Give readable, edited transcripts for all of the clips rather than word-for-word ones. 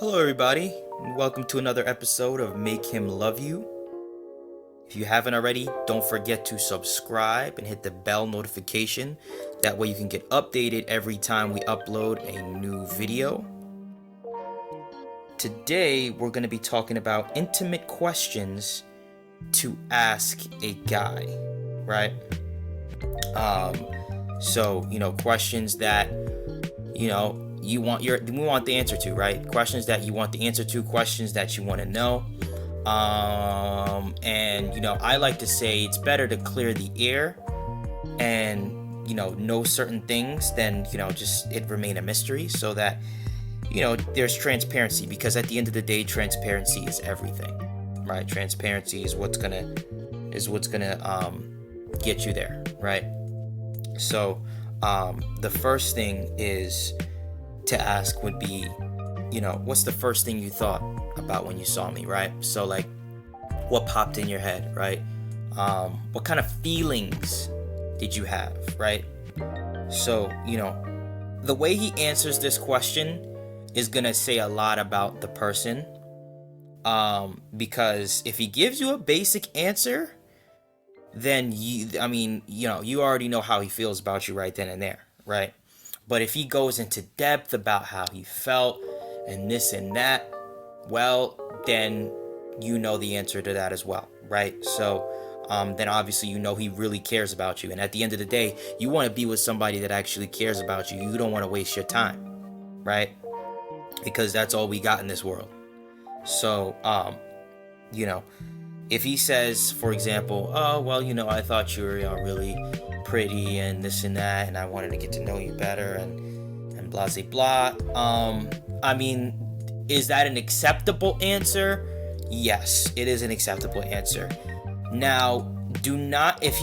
Hello, everybody, and welcome to another episode of Make Him Love You. If you haven't already, don't forget to subscribe and hit the bell notification. That way you can get updated every time we upload a new video. Today, we're going to be talking about intimate questions to ask a guy, right? Questions that, we want the answer to, right? Questions that you want the answer to, questions that you want to know. I like to say it's better to clear the air and, know certain things than, just it remain a mystery, so that, there's transparency, because at the end of the day, transparency is everything, right? Transparency is what's gonna get you there, right? So, the first thing is to ask would be, what's the first thing you thought about when you saw me, right? So, like, what popped in your head, right? What kind of feelings did you have, right? So, the way he answers this question is gonna say a lot about the person, because if he gives you a basic answer, then you already know how he feels about you right then and there, right? But if he goes into depth about how he felt and this and that, well, then you know the answer to that as well, right? So then obviously he really cares about you. And at the end of the day, you want to be with somebody that actually cares about you. You don't want to waste your time, right? Because that's all we got in this world. So, if he says, for example, oh, well, I thought you were really pretty and this and that, and I wanted to get to know you better and blah, blah, blah. Is that an acceptable answer? Yes, it is an acceptable answer. Now, if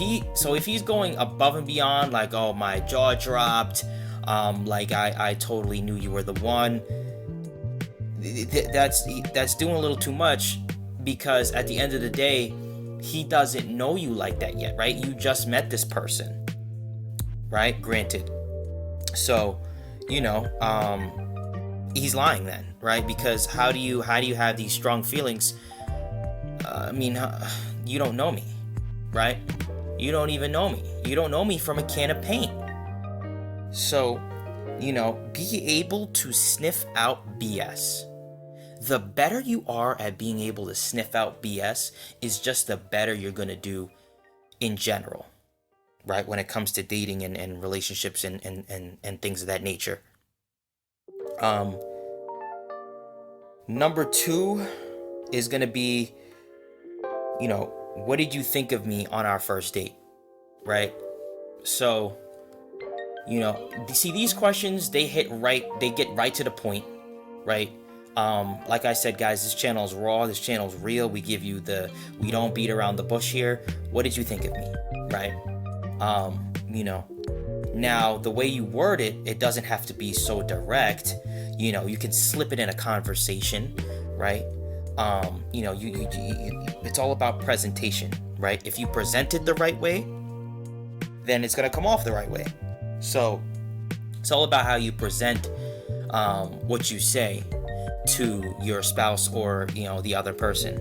he's going above and beyond, like, oh, my jaw dropped, like I totally knew you were the one, that's doing a little too much, because at the end of the day, he doesn't know you like that yet, right? You just met this person, right? Granted. So, he's lying then, right? Because how do you have these strong feelings? You don't know me, right? You don't even know me. You don't know me from a can of paint. So, be able to sniff out BS. The better you are at being able to sniff out BS is just the better you're going to do in general, right? When it comes to dating and relationships and things of that nature. Number 2 is going to be, what did you think of me on our first date, right? So, see, these questions, they get right to the point, right? Like I said, guys, this channel is raw, this channel is real. We don't beat around the bush here. What did you think of me, right? Now the way you word it, it doesn't have to be so direct. You can slip it in a conversation, right? It's all about presentation, right? If you present it the right way, then it's gonna come off the right way. So it's all about how you present what you say to your spouse or the other person,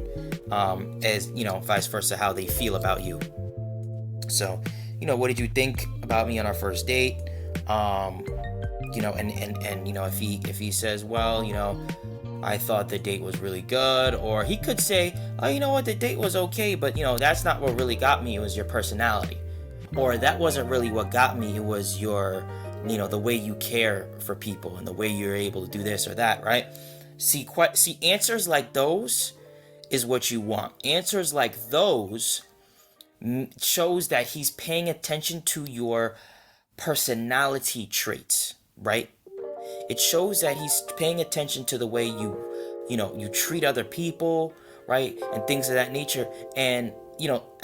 as vice versa, how they feel about you. So what did you think about me on our first date? If he says, well, I thought the date was really good, or he could say, oh, you know what, the date was okay, but that's not what really got me. It was your personality. Or that wasn't really what got me. It was your the way you care for people and the way you're able to do this or that, right? See, answers like those is what you want. Answers like those shows that he's paying attention to your personality traits, right? It shows that he's paying attention to the way you treat other people, right? And things of that nature. And,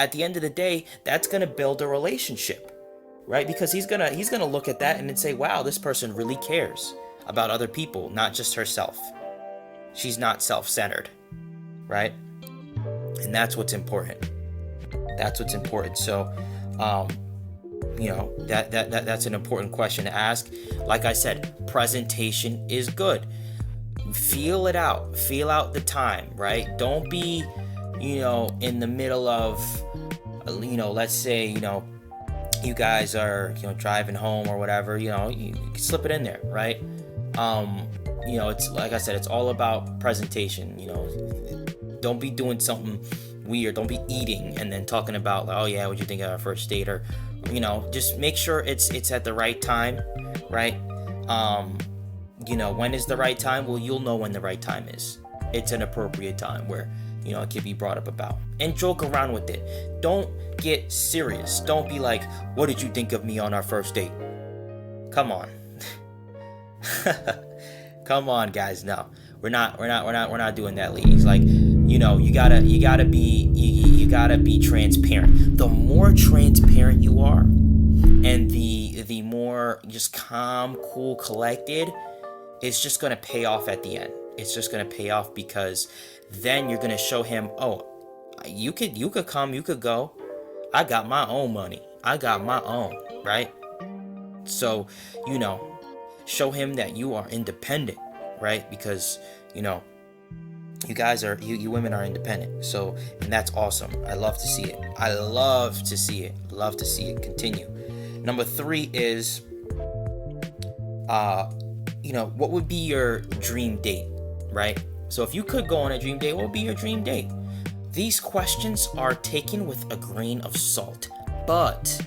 at the end of the day, that's going to build a relationship, right? Because he's going to look at that and then say, wow, this person really cares about other people, not just herself. She's not self-centered, right? And that's what's important. So, that's an important question to ask. Like I said, presentation is good. feel it out. Feel out the time, right? Don't be, in the middle of, let's say, you guys are, driving home or whatever, you can slip it in there, right? It's like I said, it's all about presentation. Don't be doing something weird. Don't be eating and then talking about, oh yeah, what'd you think of our first date? Or, just make sure it's at the right time, right? When is the right time? Well, you'll know when the right time is. It's an appropriate time where, it can be brought up about. And joke around with it. Don't get serious. Don't be like, what did you think of me on our first date? Come on. Come on, guys. No. We're not doing that, ladies. Like, you gotta be transparent. The more transparent you are, and the more just calm, cool, collected, it's just gonna pay off at the end. It's just gonna pay off, because then you're gonna show him, oh, you could come, you could go. I got my own money. I got my own, right? So, show him that you are independent, right? Because, you guys are, you women are independent. So, and that's awesome. I love to see it. Love to see it continue. Number 3 is, what would be your dream date, right? So if you could go on a dream date, what would be your dream date? These questions are taken with a grain of salt, but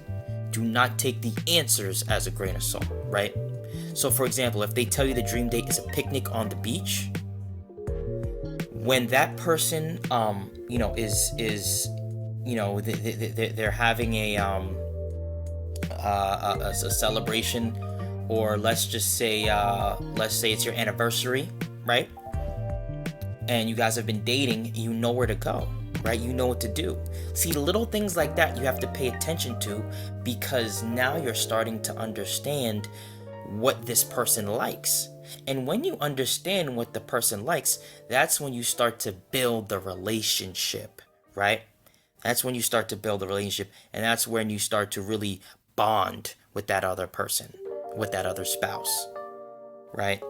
do not take the answers as a grain of salt, right? So for example, if they tell you the dream date is a picnic on the beach, when that person, they're having a celebration, or let's say it's your anniversary, right? And you guys have been dating, you know where to go, right? You know what to do. See, little things like that you have to pay attention to, because now you're starting to understand what this person likes. And when you understand what the person likes, that's when you start to build the relationship, right? That's when you start to build the relationship, and that's when you start to really bond with that other person, with that other spouse, right?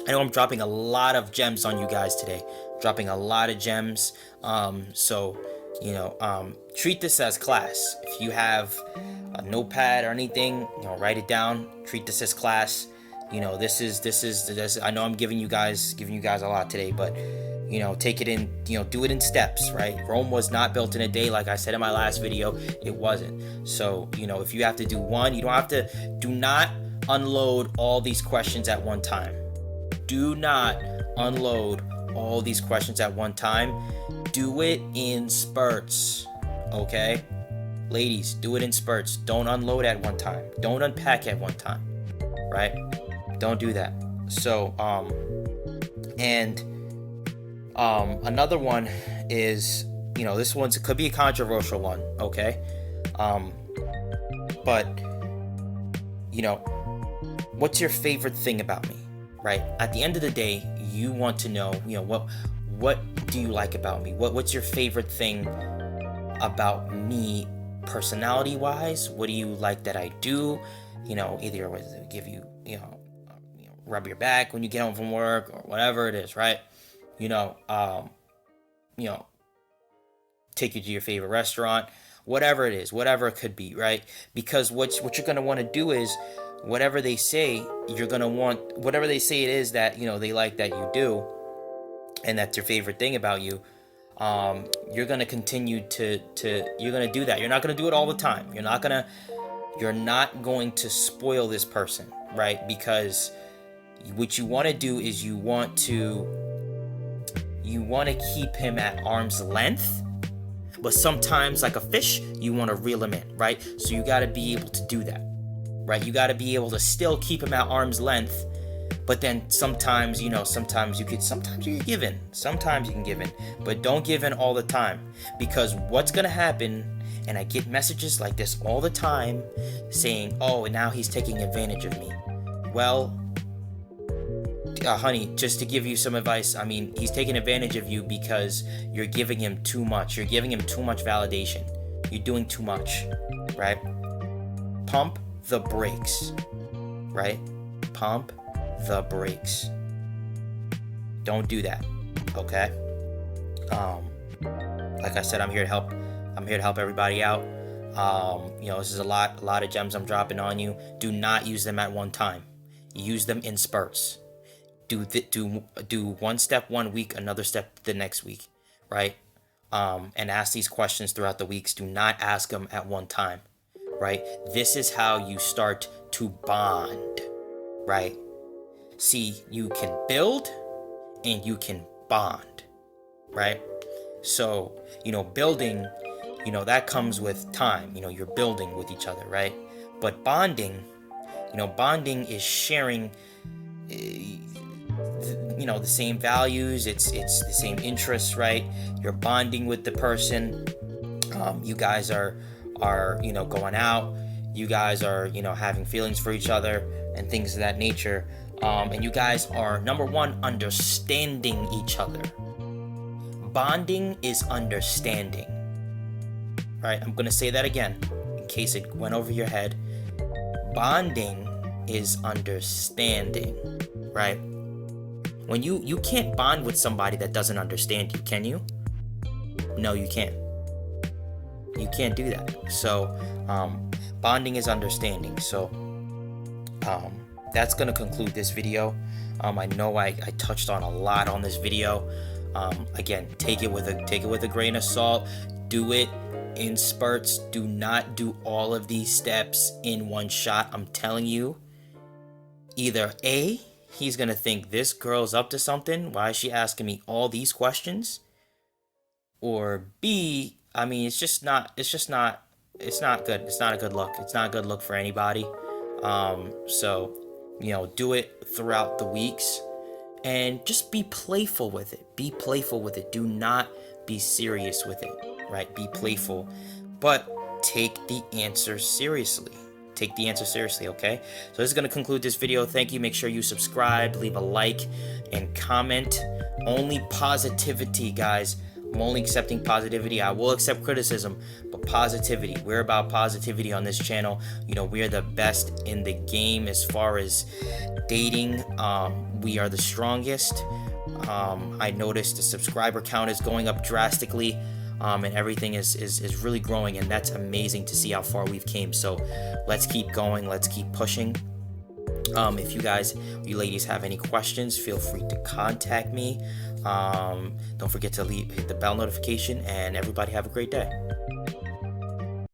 I know I'm dropping a lot of gems on you guys today. Dropping a lot of gems. So, treat this as class. If you have a notepad or anything, write it down. Treat this as class. This is. I know I'm giving you guys a lot today, but take it in. Do it in steps, right? Rome was not built in a day, like I said in my last video. It wasn't. So, if you have to do one, you don't have to. Do not unload all these questions at one time. Do not unload all these questions at one time. Do it in spurts, okay? Ladies, do it in spurts. Don't unload at one time. Don't unpack at one time, right? Don't do that. So, another one is, this could be a controversial one, okay? But, what's your favorite thing about me? Right? At the end of the day, you want to know, what do you like about me? What's your favorite thing about me, personality-wise? What do you like that I do? Either give you, rub your back when you get home from work, or whatever it is, right? Take you to your favorite restaurant, whatever it is, whatever it could be, right? Because what you're gonna want to do is, whatever they say, you're going to want, whatever they say it is that, they like that you do, and that's your favorite thing about you, you're going to continue you're going to do that. You're not going to do it all the time. You're not going to spoil this person, right? Because what you want to do is you want to keep him at arm's length, but sometimes, like a fish, you want to reel him in, right? So you got to be able to do that. Right, you got to be able to still keep him at arm's length, but then sometimes you can give in, but don't give in all the time, because what's gonna happen, and I get messages like this all the time saying, oh, now he's taking advantage of me. Well, honey, just to give you some advice, he's taking advantage of you because you're giving him too much. You're giving him too much validation. You're doing too much, right? Pump the brakes, right? Pump the brakes. Don't do that. Okay. Like I said, I'm here to help. I'm here to help everybody out. This is a lot of gems I'm dropping on you. Do not use them at one time. Use them in spurts. Do one step 1 week, another step the next week, right? And ask these questions throughout the weeks. Do not ask them at one time, right? This is how you start to bond, right? See, you can build and you can bond, right? So, building, that comes with time. You're building with each other, right? But bonding is sharing, the same values. It's the same interests, right? You're bonding with the person. You guys are going out. You guys are, having feelings for each other and things of that nature. And you guys are, number one, understanding each other. Bonding is understanding, right? I'm going to say that again in case it went over your head. Bonding is understanding, right? When you can't bond with somebody that doesn't understand you, can you? No, you can't. You can't do that. So, bonding is understanding. So, that's going to conclude this video. I know I touched on a lot on this video. Again, take it with a grain of salt. Do it in spurts. Do not do all of these steps in one shot. I'm telling you, either A, he's gonna think this girl's up to something. Why is she asking me all these questions? Or B, it's just not good. It's not a good look. It's not a good look for anybody. So, do it throughout the weeks. And just be playful with it. Be playful with it. Do not be serious with it, right? Be playful, but take the answer seriously. Take the answer seriously, okay? So this is going to conclude this video. Thank you. Make sure you subscribe, leave a like, and comment. Only positivity, guys. I'm only accepting positivity. I will accept criticism, but positivity. We're about positivity on this channel. We're the best in the game as far as dating. We are the strongest. I noticed the subscriber count is going up drastically, and everything is really growing, and that's amazing to see how far we've came. So let's keep going. Let's keep pushing. If you ladies have any questions, feel free to contact me. Don't forget to hit the bell notification, and everybody have a great day.